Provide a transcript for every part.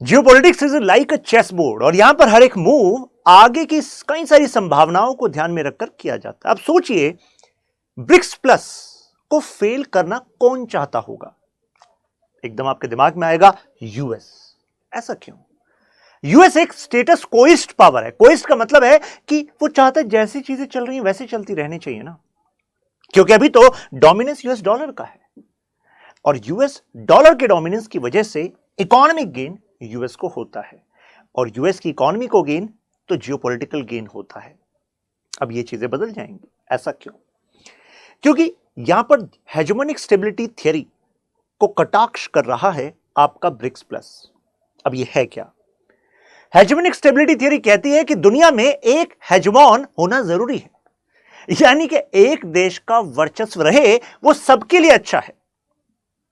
Geopolitics is like a chess board और यहां पर हर एक मूव आगे की कई सारी संभावनाओं को ध्यान में रखकर किया जाता है। अब सोचिए, ब्रिक्स प्लस को फेल करना कौन चाहता होगा? एकदम आपके दिमाग में आएगा यूएस। ऐसा क्यों? यूएस एक स्टेटस कोइस्ट पावर है। कोइस्ट का मतलब है कि वो चाहता है जैसी चीजें चल रही हैं वैसी चलती रहनी चाहिए ना, क्योंकि अभी तो डोमिनेंस यूएस डॉलर का है और यूएस डॉलर के डोमिनेंस की वजह से इकोनॉमिक गेन यूएस को होता है और यूएस की इकोनॉमी को गेन तो जियोपॉलिटिकल गेन होता है। अब ये चीजें बदल जाएंगी। ऐसा क्यों? क्योंकि यहां पर हेजेमोनिक स्टेबिलिटी थ्योरी को कटाक्ष कर रहा है आपका ब्रिक्स प्लस। अब ये है क्या? हेजेमोनिक स्टेबिलिटी थ्योरी कहती है कि दुनिया में एक हेजमोन होना जरूरी है, यानी कि एक देश का वर्चस्व रहे वो सबके लिए अच्छा है।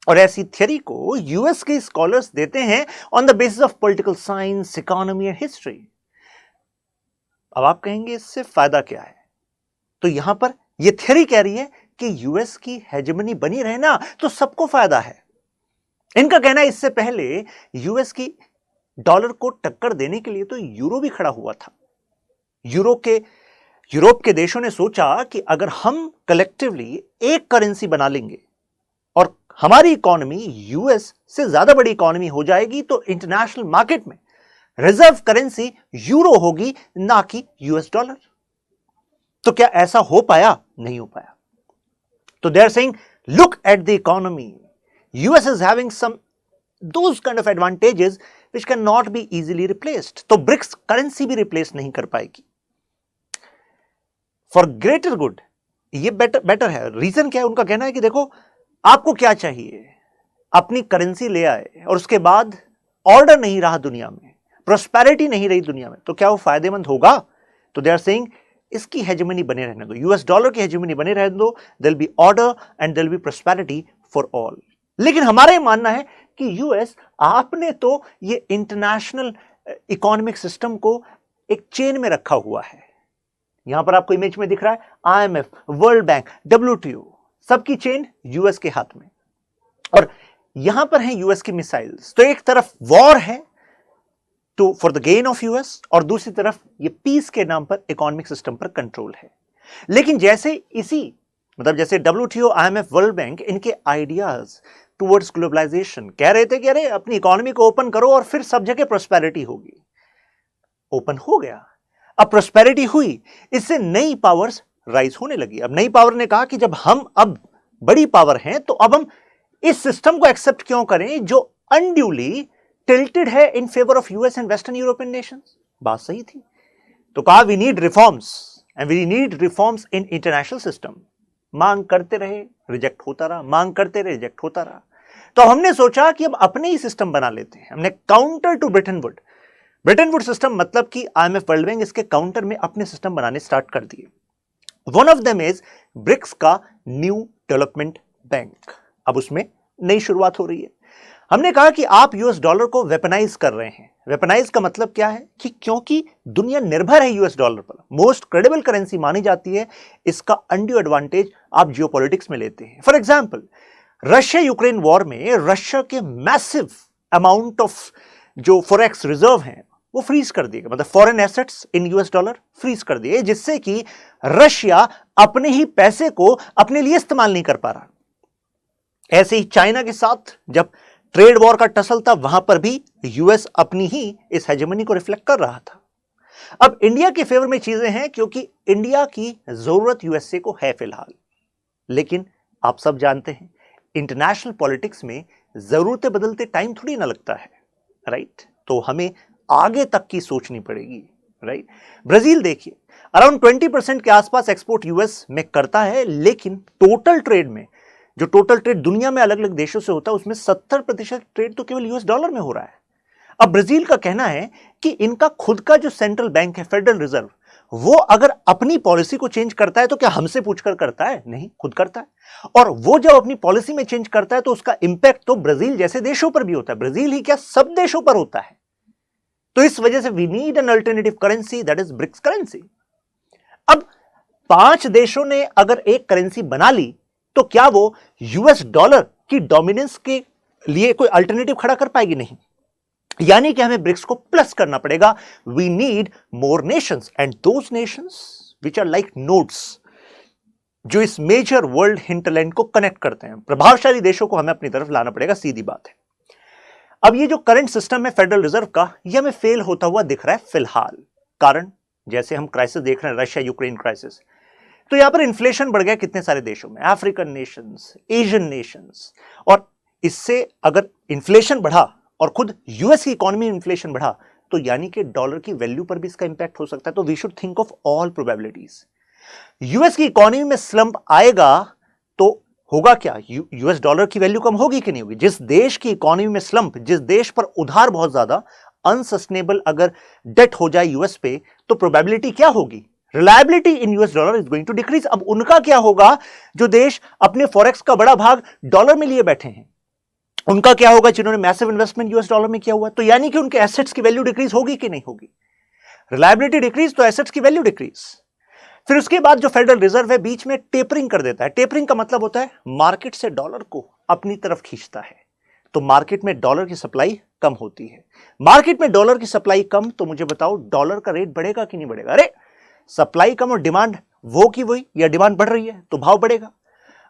और ऐसी थ्योरी को यूएस के स्कॉलर्स देते हैं on the basis of political science, economy and history. अब आप कहेंगे इससे फायदा क्या है? तो यहां पर यह थ्योरी कह रही है कि यूएस की हेजेमनी बनी रहे ना तो सबको फायदा है। इनका कहना है इससे पहले यूएस की डॉलर को टक्कर देने के लिए तो यूरो भी खड़ा हुआ था। यूरोप के देशों ने सोचा कि अगर हम कलेक्टिवली एक करेंसी बना लेंगे और हमारी इकोनॉमी यूएस से ज्यादा बड़ी इकोनॉमी हो जाएगी तो इंटरनेशनल मार्केट में रिजर्व करेंसी यूरो होगी, ना कि यूएस डॉलर। तो क्या ऐसा हो पाया? नहीं हो पाया। तो they are saying, look at the economy, US is having some those kind of advantages which can not be easily replaced. तो ब्रिक्स करेंसी भी रिप्लेस नहीं कर पाएगी। फॉर ग्रेटर गुड ये बेटर है। रीजन क्या है? उनका कहना है कि देखो, आपको क्या चाहिए? अपनी करेंसी ले आए और उसके बाद ऑर्डर नहीं रहा दुनिया में, प्रोस्पेरिटी नहीं रही दुनिया में, तो क्या वो फायदेमंद होगा? तो दे आर सेइंग, इसकी हेजेमनी बने रहने दो, यूएस डॉलर की हेजेमनी बने रहने दो, there will be order and there will be prosperity for all. लेकिन हमारा ये मानना है कि यूएस, आपने तो ये इंटरनेशनल इकोनॉमिक सिस्टम को एक चेन में रखा हुआ है। यहां पर आपको इमेज में दिख रहा है आईएमएफ, वर्ल्ड बैंक, डब्ल्यूटीओ, सबकी चेन यूएस के हाथ में। और यहां पर है यूएस की मिसाइल्स। तो एक तरफ वॉर है to for the gain of US और दूसरी तरफ ये पीस के नाम पर इकोनॉमिक सिस्टम पर कंट्रोल है। लेकिन जैसे जैसे डब्ल्यूटीओ, आईएमएफ, वर्ल्ड बैंक, इनके आइडियाज टुवर्ड्स ग्लोबलाइजेशन कह रहे थे कि अरे अपनी इकोनॉमी को ओपन करो और फिर सब जगह प्रोस्पेरिटी होगी। ओपन हो गया, अब प्रोस्पेरिटी हुई, इससे नई पावर्स राइज होने लगी। अब नई पावर ने कहा कि जब हम अब बड़ी पावर हैं तो अब हम इस सिस्टम को एक्सेप्ट क्यों करें जो अनड्यूली टिल्टेड है in favour of US and western European nations. बात सही थी। तो कहा we need reforms and we need reforms in international system. मांग करते रहे, रिजेक्ट होता रहा, मांग करते रहे, रिजेक्ट होता रहा। तो हमने सोचा कि अब अपने ही सिस्टम बना लेते हैं। हमने counter to Bretton wood system, मतलब कि आईएमएफ, वर्ल्ड बैंक, इसके काउंटर में अपने सिस्टम बनाने स्टार्ट कर दिए। One of them is BRICS का न्यू डेवलपमेंट बैंक। अब उसमें नई शुरुआत हो रही है। हमने कहा कि आप यूएस डॉलर को वेपनाइज कर रहे हैं। वेपनाइज का मतलब क्या है? कि क्योंकि दुनिया निर्भर है यूएस डॉलर पर, मोस्ट क्रेडिबल करेंसी मानी जाती है, इसका अनड्यू एडवांटेज आप जियोपॉलिटिक्स में लेते हैं। For example, Russia Ukraine war में रशिया के मैसिव अमाउंट ऑफ जो फॉरेक्स रिजर्व हैं वो फ्रीज कर दिए, मतलब foreign assets in US dollar freeze कर दिए, जिससे कि रशिया अपने ही पैसे को अपने लिए इस्तेमाल नहीं कर पा रहा। ऐसे ही चाइना के साथ जब ट्रेड वॉर का टसल था, वहां पर भी यूएस अपनी ही इस हेजेमनी को रिफ्लेक्ट कर रहा था। अब इंडिया के फेवर में चीजें हैं क्योंकि इंडिया की जरूरत यूएसए को है फिलहाल। लेकिन आप सब जानते हैं इंटरनेशनल पॉलिटिक्स में जरूरतें बदलते टाइम थोड़ी ना लगता है, राइट? तो हमें आगे तक की सोचनी पड़ेगी, राइट? ब्राजील देखिए, अराउंड 20% के आसपास एक्सपोर्ट यूएस में करता है, लेकिन टोटल ट्रेड में, जो टोटल ट्रेड दुनिया में अलग अलग देशों से होता है, उसमें 70% ट्रेड तो केवल यूएस डॉलर में हो रहा है। अब ब्राजील का कहना है कि इनका खुद का जो सेंट्रल बैंक है, फेडरल रिजर्व, वो अगर अपनी पॉलिसी को चेंज करता है तो क्या हमसे पूछकर करता है? नहीं, खुद करता है। और वो जब अपनी पॉलिसी में चेंज करता है तो उसका इंपैक्ट तो ब्राजील जैसे देशों पर भी होता है। ब्राजील ही क्या, सब देशों पर होता है। तो इस वजह से we need an alternative currency, that is BRICS currency. अब 5 देशों ने अगर एक करेंसी बना ली तो क्या वो यूएस डॉलर की डोमिनेंस के लिए कोई अल्टरनेटिव खड़ा कर पाएगी? नहीं। यानी कि हमें ब्रिक्स को प्लस करना पड़ेगा। We need more nations and those nations which are like nodes, जो इस मेजर वर्ल्ड हिंटरलैंड को कनेक्ट करते हैं। प्रभावशाली देशों को हमें अपनी तरफ लाना पड़ेगा, सीधी बात है। अब ये जो करंट सिस्टम है फेडरल रिजर्व का, ये हमें फेल होता हुआ दिख रहा है फिलहाल। कारण जैसे हम क्राइसिस देख रहे हैं, रशिया यूक्रेन क्राइसिस, तो यहां पर इन्फ्लेशन बढ़ गया कितने सारे देशों में, अफ्रीकन नेशंस, एशियन नेशंस। और इससे अगर इन्फ्लेशन बढ़ा और खुद यूएस की इकोनॉमी इन्फ्लेशन बढ़ा, तो यानी कि डॉलर की वैल्यू पर भी इसका इंपैक्ट हो सकता है। तो we should think of all probabilities. US की इकोनॉमी में स्लंप आएगा तो होगा क्या, यूएस डॉलर की वैल्यू कम होगी कि नहीं होगी। जिस देश की इकोनॉमी में स्लंप, जिस देश पर उधार बहुत ज्यादा, अनसस्टेनेबल अगर डेट हो जाए यूएस पे, तो प्रोबेबिलिटी क्या होगी, reliability in US dollar is going to decrease. अब उनका क्या होगा, जो देश अपने फॉरेक्स का बड़ा भाग डॉलर में लिए बैठे हैं, उनका क्या होगा, जिन्होंने मैसिव इन्वेस्टमेंट यूएस डॉलर में किया हुआ है। तो यानी कि उनके एसेट्स की वैल्यू डिक्रीज होगी कि नहीं होगी। रिलायबिलिटी डिक्रीज तो एसेट्स की वैल्यू डिक्रीज। फिर उसके बाद जो फेडरल रिजर्व है बीच में टेपरिंग कर देता है। टेपरिंग का मतलब होता है मार्केट से डॉलर को अपनी तरफ खींचता है। तो मार्केट में डॉलर की सप्लाई कम होती है। मार्केट में डॉलर की सप्लाई कम, तो मुझे बताओ डॉलर का रेट बढ़ेगा कि नहीं बढ़ेगा। अरे सप्लाई कम और डिमांड वो की वही, या डिमांड बढ़ रही है तो भाव बढ़ेगा।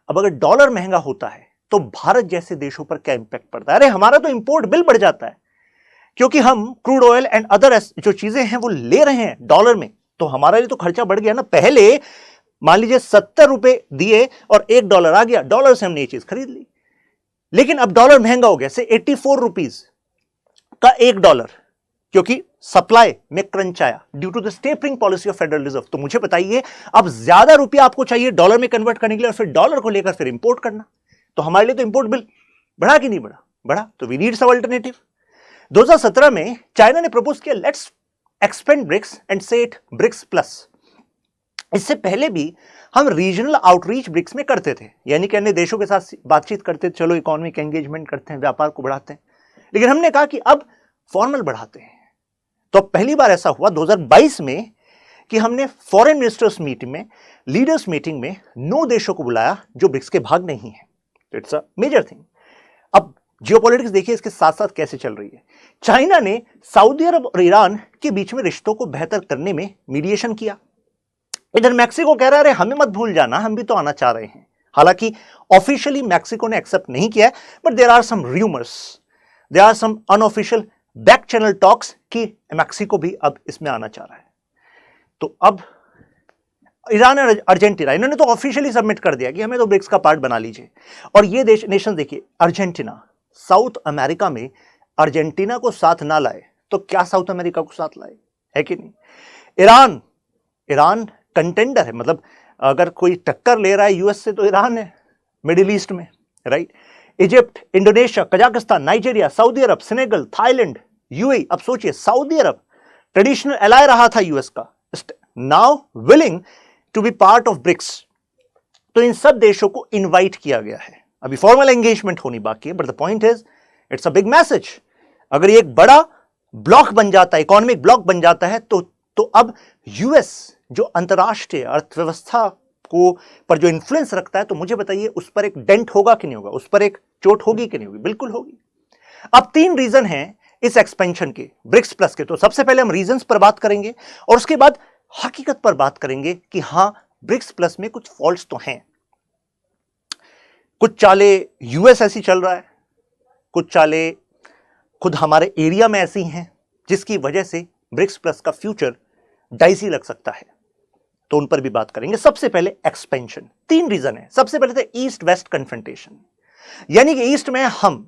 अब अगर डॉलर महंगा होता है तो भारत जैसे देशों पर क्या इंपैक्ट पड़ता है। अरे हमारा तो इंपोर्ट बिल बढ़ जाता है, क्योंकि हम क्रूड ऑयल एंड अदर जो चीजें हैं वो ले रहे हैं डॉलर में, तो हमारा लिए तो खर्चा बढ़ गया ना। पहले मान लीजिए 70 रुपए दिए और $1 आ गया, डॉलर से हमने ये चीज खरीद ली। लेकिन अब डॉलर महंगा हो गया, से 84 रुपीज का $1, क्योंकि सप्लाई में क्रंच आया due to the tapering policy of Federal Reserve. तो मुझे बताइए, अब ज्यादा रुपया आपको चाहिए डॉलर में कन्वर्ट करने के लिए, और फिर डॉलर को लेकर फिर इंपोर्ट करना, तो हमारे लिए तो इंपोर्ट बिल बढ़ा कि नहीं बढ़ा, बढ़ा। तो वी नीड सम अल्टरनेटिव। 2017 में चाइना ने प्रपोज किया, लेट्स एक्सपेंड ब्रिक्स एंड से इट ब्रिक्स प्लस। इससे पहले भी हम रीजनल आउटरीच ब्रिक्स में करते थे, यानी कि अन्य देशों के साथ बातचीत करते थे, चलो इकोनॉमिक एंगेजमेंट करते हैं, व्यापार को बढ़ाते हैं। लेकिन हमने कहा कि अब फॉर्मल बढ़ाते हैं। तो पहली बार ऐसा हुआ 2022 में कि हमने फॉरेन मिनिस्टर्स मीटिंग में, लीडर्स मीटिंग में 9 देशों को बुलाया जो ब्रिक्स के भाग नहीं है। It's a major thing. अब जियोपॉलिटिक्स देखिए इसके साथ साथ कैसे चल रही है। चाइना ने सऊदी अरब और ईरान के बीच में रिश्तों को बेहतर करने में मीडिएशन किया। इधर मैक्सिको कह रहा है, हमें मत भूल जाना, हम भी तो आना चाह रहे हैं। हालांकि ऑफिशियली मैक्सिको ने एक्सेप्ट नहीं किया है, but there are some rumours, there are some unofficial back channel talks कि मैक्सिको भी अब इसमें आना चाह रहा है। तो अब ईरान और अर्जेंटीना, इन्होंने तो ऑफिशियली सबमिट कर दिया कि हमें तो ब्रिक्स का पार्ट बना लीजिए। और ये देश नेशन देखिए, अर्जेंटीना साउथ अमेरिका में अर्जेंटीना को साथ ना लाए तो क्या साउथ अमेरिका को साथ लाए, है कि नहीं। ईरान कंटेंडर है, मतलब अगर कोई टक्कर ले रहा है यूएस से तो ईरान है मिडिल ईस्ट में, right. Egypt, Indonesia, Kazakhstan, Nigeria, Saudi Arabia, Senegal, Thailand, UAE. अब सोचिए, सऊदी अरब ट्रेडिशनल एलाय रहा था यूएस का, now willing to be part of BRICS. तो इन सब देशों को इनवाइट किया गया है। अभी फॉर्मल एंगेजमेंट होनी बाकी है, but the point is it's a big message. अगर ये एक बड़ा ब्लॉक बन जाता है, इकोनॉमिक ब्लॉक बन जाता है, तो अब यूएस जो अंतरराष्ट्रीय अर्थव्यवस्था को पर जो इन्फ्लुएंस रखता है, तो मुझे बताइए उस पर एक डेंट होगा कि नहीं होगा, उस पर एक चोट होगी कि नहीं होगी। बिल्कुल होगी। अब 3 रीजन हैं इस एक्सपेंशन के, ब्रिक्स प्लस के। तो सबसे पहले हम रीजंस पर बात करेंगे और उसके बाद हकीकत पर बात करेंगे कि हां ब्रिक्स प्लस में कुछ फॉल्ट्स तो हैं। कुछ चाले यूएस ऐसी चल रहा है, कुछ चाले खुद हमारे एरिया में ऐसी हैं, जिसकी वजह से ब्रिक्स प्लस का फ्यूचर डाइसी लग सकता है। तो उन पर भी बात करेंगे। सबसे पहले एक्सपेंशन, 3 रीजन है। सबसे पहले तो ईस्ट वेस्ट कन्फ्रंटेशन, यानी कि ईस्ट में हम,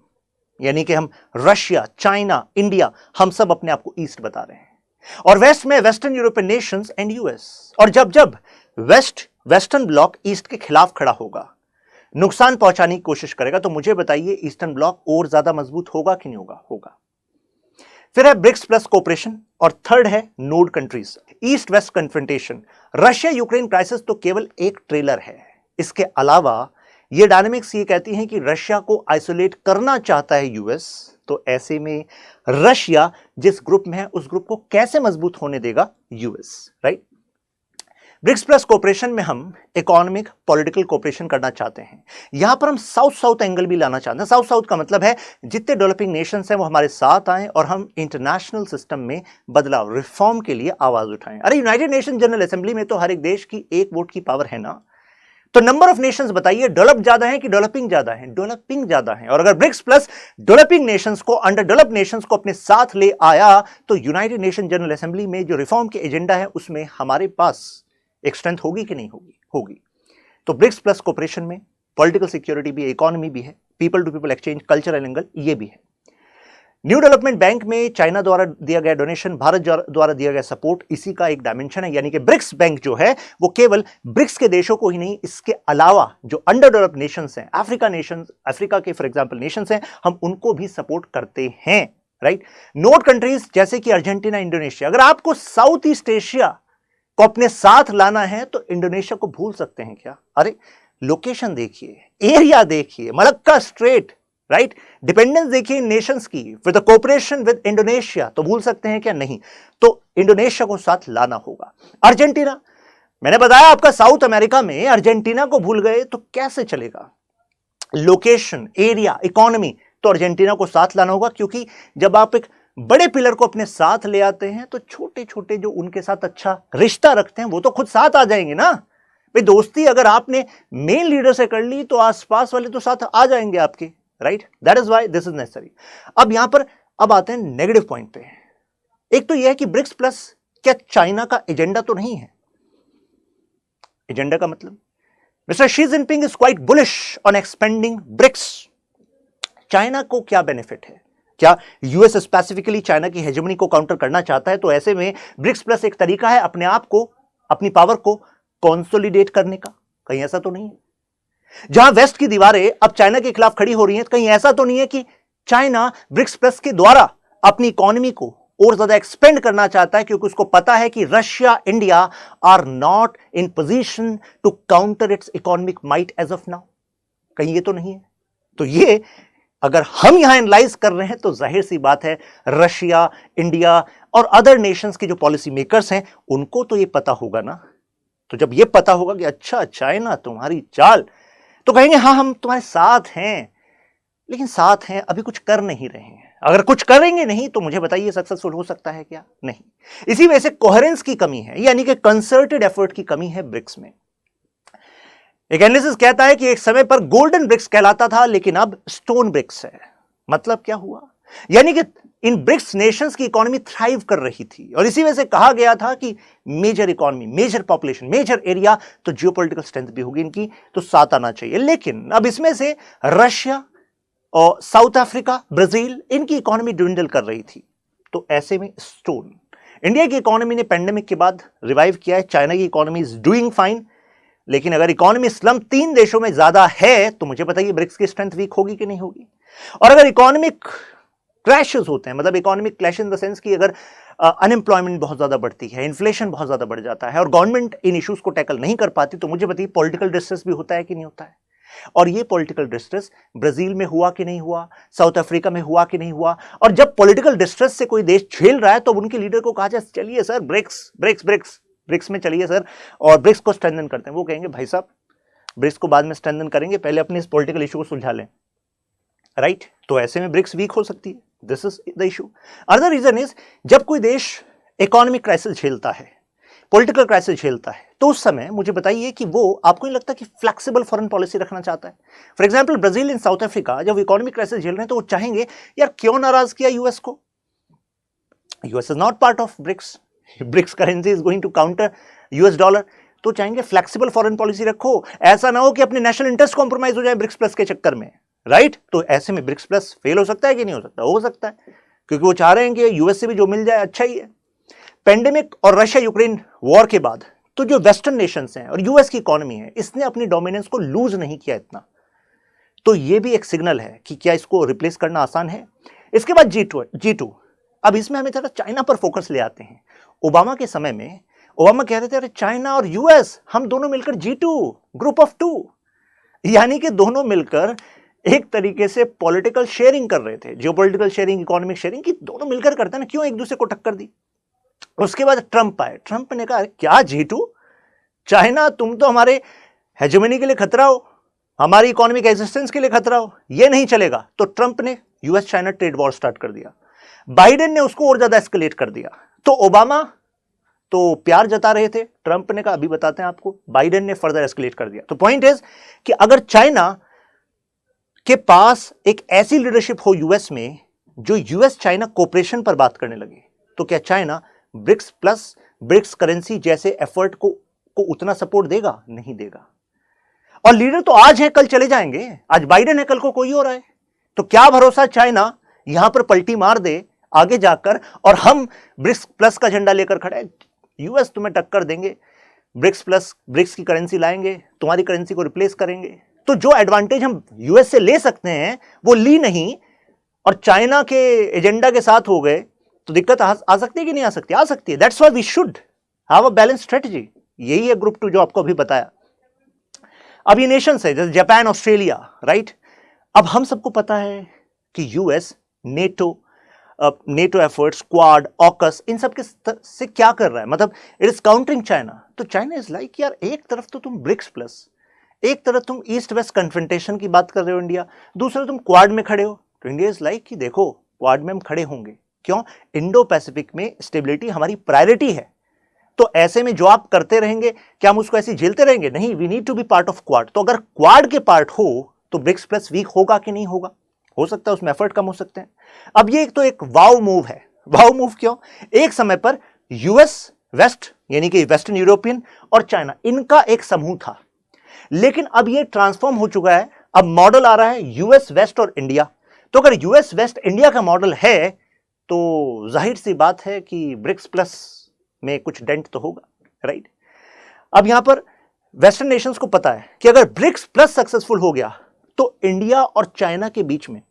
यानी कि हम रशिया, चाइना, इंडिया, हम सब अपने आप को ईस्ट बता रहे हैं, और वेस्ट में western European Nations and US. और जब जब वेस्टर्न ब्लॉक ईस्ट के खिलाफ खड़ा होगा, नुकसान पहुंचाने की कोशिश करेगा, तो मुझे बताइए ईस्टर्न ब्लॉक और ज्यादा मजबूत होगा कि नहीं होगा, होगा। फिर है ब्रिक्स प्लस कोऑपरेशन, और थर्ड है node countries. East west confrontation, Russia Ukraine crisis तो केवल एक ट्रेलर है। इसके अलावा ये डायनेमिक्स ये कहती हैं कि रशिया को आइसोलेट करना चाहता है यूएस, तो ऐसे में रशिया जिस ग्रुप में है उस ग्रुप को कैसे मजबूत होने देगा US, right. BRICS plus cooperation में हम इकोनॉमिक पॉलिटिकल कोऑपरेशन करना चाहते हैं। यहां पर हम साउथ साउथ एंगल भी लाना चाहते हैं। साउथ साउथ का मतलब है जितने डेवलपिंग नेशंस हैं वो हमारे साथ आए और हम इंटरनेशनल सिस्टम में बदलाव, रिफॉर्म के लिए आवाज उठाएं। अरे यूनाइटेड नेशन जनरल असेंबली में तो हर एक देश की एक वोट की पावर है ना। तो नंबर ऑफ नेशंस बताइए, डेवलप ज्यादा है कि डेवलपिंग ज्यादा है? डेवलपिंग ज्यादा है। और अगर ब्रिक्स प्लस डेवलपिंग नेशंस को, अंडर डेवलप्ड नेशंस को अपने साथ ले आया तो यूनाइटेड नेशन जनरल असेंबली में जो रिफॉर्म के एजेंडा है उसमें हमारे पास एक स्ट्रेंथ होगी कि नहीं होगी? होगी। तो ब्रिक्स प्लस कोऑपरेशन में पॉलिटिकल सिक्योरिटी भी है, इकोनॉमी भी है, people to people exchange, cultural angle ये भी है। न्यू डेवलपमेंट बैंक में चाइना द्वारा दिया गया डोनेशन, भारत द्वारा दिया गया सपोर्ट, इसी का एक डायमेंशन है। यानी कि ब्रिक्स बैंक जो है वो केवल ब्रिक्स के देशों को ही नहीं, इसके अलावा जो अंडर डेवलप्ड नेशंस हैं, अफ्रीका के फॉर एग्जांपल नेशंस हैं, हम उनको भी सपोर्ट करते हैं, राइट। नोट कंट्रीज जैसे कि अर्जेंटीना, इंडोनेशिया। अगर आपको साउथ ईस्ट एशिया को अपने साथ लाना है तो इंडोनेशिया को भूल सकते हैं क्या? अरे लोकेशन देखिए, एरिया देखिए, मलक्का स्ट्रेट, राइट। डिपेंडेंस देखिए नेशंस की, with the cooperation with Indonesia, तो भूल सकते हैं क्या? नहीं। तो इंडोनेशिया को साथ लाना होगा। अर्जेंटीना, मैंने बताया आपका साउथ अमेरिका में अर्जेंटीना को भूल गए तो कैसे चलेगा? लोकेशन, एरिया, इकोनॉमी, तो अर्जेंटीना को साथ लाना होगा। क्योंकि जब आप एक बड़े पिलर को अपने साथ ले आते हैं तो छोटे छोटे जो उनके साथ अच्छा रिश्ता रखते हैं वो तो खुद साथ आ जाएंगे ना। भाई दोस्ती अगर आपने मेन लीडर से कर ली तो आसपास वाले तो साथ आ जाएंगे आपके, right. That is why this is necessary. अब यहां पर अब आते हैं नेगेटिव पॉइंट पे। एक तो यह है कि ब्रिक्स प्लस क्या चाइना का एजेंडा तो नहीं है? एजेंडा का मतलब mister Xi Jinping is quite bullish on expanding BRICS. China को क्या बेनिफिट है? क्या यूएस स्पेसिफिकली चाइना की हेजेमनी को काउंटर करना चाहता है? तो ऐसे में ब्रिक्स प्लस एक तरीका है अपने आप को, अपनी पावर को कंसोलिडेट करने का। कहीं ऐसा तो नहीं है जहां वेस्ट की दीवारें अब चाइना के खिलाफ खड़ी हो रही हैं, कहीं ऐसा तो नहीं है कि चाइना ब्रिक्स प्लस के द्वारा अपनी इकोनॉमी को और ज्यादा एक्सपेंड करना चाहता है क्योंकि उसको पता है कि Russia, India are not in position to counter its economic might as of now? कहीं ये तो नहीं है। तो ये अगर हम यहां एनालाइज कर रहे हैं तो जाहिर सी बात है रशिया, इंडिया और अदर नेशंस के जो पॉलिसी मेकर्स हैं उनको तो ये पता होगा ना। तो जब ये पता होगा कि अच्छा चाइना तुम्हारी चाल, तो कहेंगे हाँ हम तुम्हारे साथ हैं, लेकिन साथ हैं अभी कुछ कर नहीं रहे हैं। अगर कुछ करेंगे नहीं तो मुझे बताइए सक्सेसफुल हो सकता है क्या? नहीं। इसी वजह से कोहेरेंस की कमी है, यानी कि कंसर्टेड एफर्ट की कमी है ब्रिक्स में। एक एनालिसिस कहता है कि एक समय पर गोल्डन ब्रिक्स कहलाता था लेकिन अब स्टोन ब्रिक्स है। मतलब क्या हुआ? यानी कि इन ब्रिक्स नेशंस की इकोनॉमी थ्राइव कर रही थी और इसी वजह से कहा गया था कि major economy, major population, major area, तो जियोपॉलिटिकल स्ट्रेंथ भी होगी इनकी, तो साथ आना चाहिए। लेकिन अब इसमें से रशिया और साउथ अफ्रीका, ब्राजील, इनकी इकोनॉमी ड्विंडल कर रही थी। तो ऐसे में स्टोन, इंडिया की इकोनॉमी ने पेंडेमिक के बाद रिवाइव किया है। चाइना की इकोनॉमी इज डूइंग फाइन, लेकिन अगर इकोनॉमी स्लम 3 देशों में ज्यादा है तो मुझे बताइए ब्रिक्स की स्ट्रेंथ वीक होगी कि नहीं होगी? और अगर इकोनॉमिक क्रैशेस होते हैं, मतलब economic clash in the sense कि अगर अनएम्प्लॉयमेंट बहुत ज्यादा बढ़ती है, इन्फ्लेशन बहुत ज्यादा बढ़ जाता है और गवर्नमेंट इन इश्यूज को टैकल नहीं कर पाती, तो मुझे बताइए पॉलिटिकल डिस्ट्रेस भी होता है कि नहीं होता है? और ये पॉलिटिकल डिस्ट्रेस ब्राजील में हुआ कि नहीं हुआ, साउथ अफ्रीका में हुआ कि नहीं हुआ? और जब पॉलिटिकल डिस्ट्रेस से कोई देश झेल रहा है तो उनके लीडर को कहा जाए चलिए sir BRICS BRICS BRICS BRICS में चलिए सर और ब्रिक्स को स्ट्रेंथन करते हैं। वो कहेंगे भाई साहब ब्रिक्स को बाद में स्ट्रेंथन करेंगे, पहले अपने इस पॉलिटिकल इशू को सुलझा लें, राइट। तो ऐसे में ब्रिक्स वीक हो सकती है। This is the issue. Other reason is जब कोई देश इकोनॉमिक क्राइसिस झेलता है, पॉलिटिकल क्राइसिस झेलता है, तो उस समय मुझे बताइए कि वो आपको नहीं लगता कि फ्लेक्सिबल फॉरेन पॉलिसी रखना चाहता है? For example Brazil and south Africa जब इकोनॉमिक क्राइसिस झेल रहे हैं तो वो चाहेंगे यार क्यों नाराज किया यूएस को? US is not part of BRICS, BRICS currency is going to counter US dollar, तो चाहेंगे फ्लेक्सिबल फॉरेन पॉलिसी रखो, ऐसा ना हो कि अपने नेशनल इंटरेस्ट कॉम्प्रोमाइज हो जाए ब्रिक्स प्लस के चक्कर में, राइट। तो ऐसे में ब्रिक्स प्लस फेल हो सकता है कि नहीं हो सकता? हो सकता है, क्योंकि वो चाह रहे हैं कि यूएस से भी जो मिल जाए अच्छा ही है। पेंडेमिक और रशिया यूक्रेन वॉर के बाद तो जो वेस्टर्न नेशंस हैं और यूएस की इकोनॉमी है, इसने अपनी डोमिनेंस को लूज नहीं किया इतना, तो ये भी एक सिग्नल है कि क्या इसको रिप्लेस करना आसान है। इसके बाद G2, अब इसमें हमें थोड़ा चाइना पर फोकस ले आते हैं। ओबामा के समय में ओबामा कह रहे थे अरे चाइना और यूएस हम दोनों मिलकर G2, ग्रुप ऑफ 2, यानी कि दोनों मिलकर एक तरीके से पॉलिटिकल शेयरिंग कर रहे थे, जियोपॉलिटिकल शेयरिंग, इकोनॉमिक शेयरिंग की दोनों मिलकर करते हैं ना, क्यों एक दूसरे को टक्कर दी? उसके बाद ट्रंप आए, ट्रंप ने कहा क्या G2, चाइना तुम तो हमारे हेजेमनी के लिए खतरा हो, हमारी इकोनॉमिक एग्जिस्टेंस के लिए खतरा हो, ये नहीं चलेगा। तो ट्रंप ने US China trade war start कर दिया, बाइडेन ने उसको और ज्यादा एस्केलेट कर दिया। तो ओबामा तो प्यार जता रहे थे, ट्रंप ने कहा अभी बताते हैं आपको, बाइडेन ने फर्दर एस्केलेट कर दिया। तो पॉइंट इज कि अगर चाइना के पास एक ऐसी लीडरशिप हो यूएस में जो यूएस चाइना कोऑपरेशन पर बात करने लगे, तो क्या China BRICS plus BRICS currency जैसे एफर्ट को उतना सपोर्ट देगा? नहीं देगा। और लीडर तो आज है, कल चले जाएंगे। आज बाइडेन है, कल को कोई और आए। तो क्या भरोसा चाइना यहां पर पलटी मार दे आगे जाकर और हम ब्रिक्स प्लस का झंडा लेकर खड़े, यूएस तुम्हें टक्कर देंगे, ब्रिक्स प्लस ब्रिक्स की करेंसी लाएंगे, तुम्हारी करेंसी को रिप्लेस करेंगे। तो जो एडवांटेज हम यूएस से ले सकते हैं वो ली नहीं और चाइना के एजेंडा के साथ हो गए, तो दिक्कत आ सकती है कि नहीं आ सकती? आ सकती है। That's why we should have a balance strategy. यही है ग्रुप 2 जो आपको अभी बताया। अब ये नेशंस है जैसे जापान, ऑस्ट्रेलिया, राइट? अब हम सबको पता है कि US NATO efforts, Quad, AUKUS, इन सब के से क्या कर रहा है, मतलब इट इज काउंटरिंग चाइना। तो चाइना इज लाइक यार, एक तरफ तो तुम ब्रिक्स प्लस, एक तरफ तुम ईस्ट वेस्ट कन्फ्रंटेशन की बात कर रहे हो इंडिया, दूसरा तुम क्वाड में खड़े हो। तो इंडिया इज लाइक कि देखो क्वाड में हम खड़े होंगे, क्यों? इंडो पैसिफिक में स्टेबिलिटी हमारी प्रायोरिटी है। तो ऐसे में जो आप करते रहेंगे, क्या हम उसको ऐसे झेलते रहेंगे? नहीं, we need to be part of Quad. तो अगर क्वाड के पार्ट हो तो ब्रिक्स प्लस वीक होगा कि नहीं होगा? हो सकता है उसमें एफर्ट कम हो सकते हैं। अब ये तो एक वाव मूव है। वाव मूव क्यों? एक समय पर यूएस वेस्ट यानी कि वेस्टर्न यूरोपियन और चाइना, इनका एक समूह था, लेकिन अब ये ट्रांसफॉर्म हो चुका है। अब मॉडल आ रहा है यूएस वेस्ट और इंडिया। तो अगर यूएस वेस्ट इंडिया का मॉडल है तो जाहिर सी बात है कि ब्रिक्स प्लस में कुछ डेंट तो होगा, राइट? अब यहां पर वेस्टर्न नेशंस को पता है कि अगर ब्रिक्स प्लस सक्सेसफुल हो गया तो इंडिया और चाइना के बीच में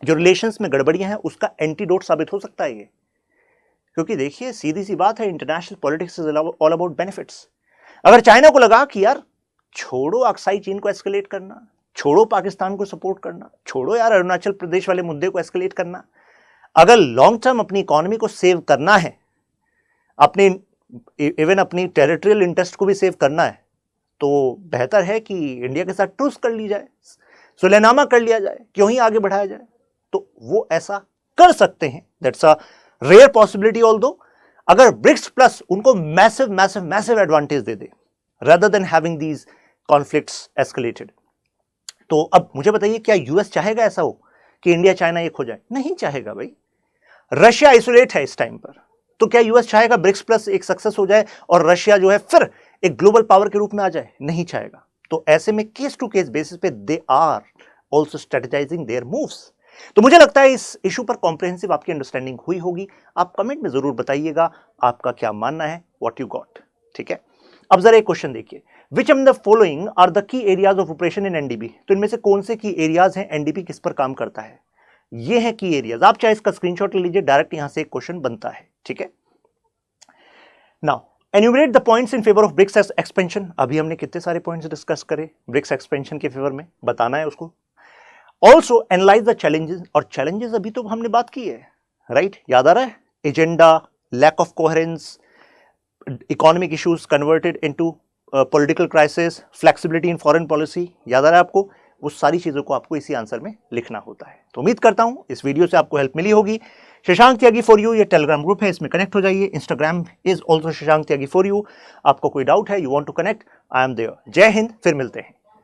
जो रिलेशंस में गड़बड़ियां हैं उसका एंटीडोट साबित हो सकता है ये। क्योंकि देखिए सीधी सी बात है, international politics is all about benefits. अगर चाइना को लगा कि यार छोड़ो अक्साई चीन को एस्केलेट करना, छोड़ो पाकिस्तान को सपोर्ट करना, छोड़ो यार अरुणाचल प्रदेश वाले मुद्दे को एस्केलेट करना, अगर लॉन्ग टर्म अपनी इकोनॉमी को सेव करना है, अपने इवन अपनी टेरिटोरियल इंटरेस्ट को भी सेव करना है, तो बेहतर है कि इंडिया के साथ ट्रूस कर ली जाए, सुलहनामा कर लिया जाए, क्यों ही आगे बढ़ाया जाए। तो वो ऐसा कर सकते हैं। That's a rare possibility, although अगर ब्रिक्स प्लस उनको मैसिव मैसिव मैसिव एडवांटेज दे दे rather than having these conflicts escalated। तो अब मुझे बताइए, क्या यूएस चाहेगा ऐसा हो कि इंडिया चाइना एक हो जाए? नहीं चाहेगा भाई। रशिया आइसोलेट है इस टाइम पर, तो क्या यूएस चाहेगा ब्रिक्स प्लस एक सक्सेस हो जाए और रशिया जो है फिर एक ग्लोबल पावर के रूप में आ जाए? नहीं चाहेगा। तो ऐसे में केस टू केस बेसिस पे they are also strategising their moves. तो मुझे लगता है इस इशू पर कॉम्प्रिहेंसिव आपकी अंडरस्टैंडिंग हुई होगी। आप कमेंट में जरूर बताइएगा आपका क्या मानना है, व्हाट यू गॉट। ठीक है, अब जरा एक क्वेश्चन देखिए, which of the following are the key areas of operation in NDB. तो इनमें से कौन से की एरियाज हैं, एनडीबी किस पर काम करता है? ये है की एरियाज। आप चाहे इसका स्क्रीनशॉट ले लीजिए, डायरेक्ट यहां से एक क्वेश्चन बनता है। ठीक है, now enumerate the points in favour of BRICS expansion. अभी हमने कितने सारे पॉइंट्स डिस्कस करे ब्रिक्स एक्सपेंशन के फेवर में, बताना है उसको। ऑल्सो एनालाइज द चैलेंजेस, और चैलेंजेस अभी तो हमने बात की है, राइट? याद आ रहा है? Agenda, lack of coherence, economic issues converted into political crisis, flexibility in foreign policy, याद आ रहा है आपको? वो सारी चीजों को आपको इसी आंसर में लिखना होता है। तो उम्मीद करता हूं इस वीडियो से आपको हेल्प मिली होगी। शशांक त्यागी फॉर यू ये टेलीग्राम ग्रुप है, इसमें कनेक्ट हो जाइए। Instagram is also Shashank Tyagi for you. आपको कोई डाउट है, you want to connect, I am there. Jai Hind, फिर मिलते हैं।